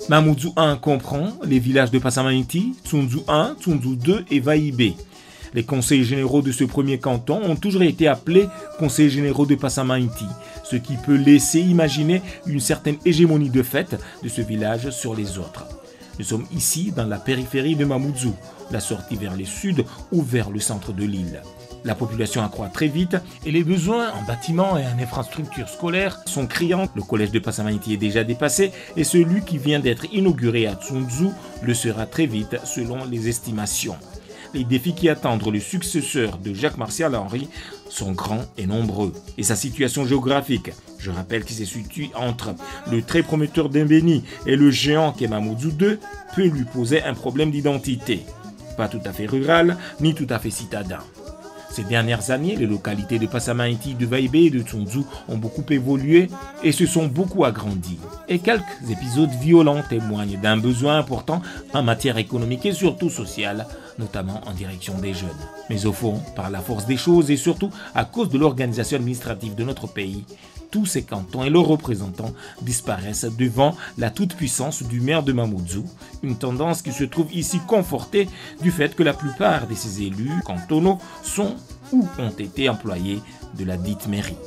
Mamoudzou 1 comprend les villages de Passamainti, Tsundzou 1, Tsundzou 2 et Vaïbé. Les conseils généraux de ce premier canton ont toujours été appelés conseils généraux de Passamainti, ce qui peut laisser imaginer une certaine hégémonie de fait de ce village sur les autres. Nous sommes ici dans la périphérie de Mamoudzou, la sortie vers le sud ou vers le centre de l'île. La population accroît très vite et les besoins en bâtiments et en infrastructures scolaires sont criants. Le collège de Passamainti est déjà dépassé et celui qui vient d'être inauguré à Tsundzou le sera très vite selon les estimations. Les défis qui attendent le successeur de Jacques Martial Henry sont grands et nombreux. Et sa situation géographique, je rappelle qu'il se situe entre le très prometteur d'Imbéni et le géant qu'est Mamoudzou 2, peut lui poser un problème d'identité. Pas tout à fait rural, ni tout à fait citadin. Ces dernières années, les localités de Passamainti, de Vaïbé et de Tsundzou ont beaucoup évolué et se sont beaucoup agrandies. Et quelques épisodes violents témoignent d'un besoin important en matière économique et surtout sociale, notamment en direction des jeunes. Mais au fond, par la force des choses et surtout à cause de l'organisation administrative de notre pays, tous ces cantons et leurs représentants disparaissent devant la toute-puissance du maire de Mamoudzou, une tendance qui se trouve ici confortée du fait que la plupart de ces élus cantonaux sont ou ont été employés de la dite mairie.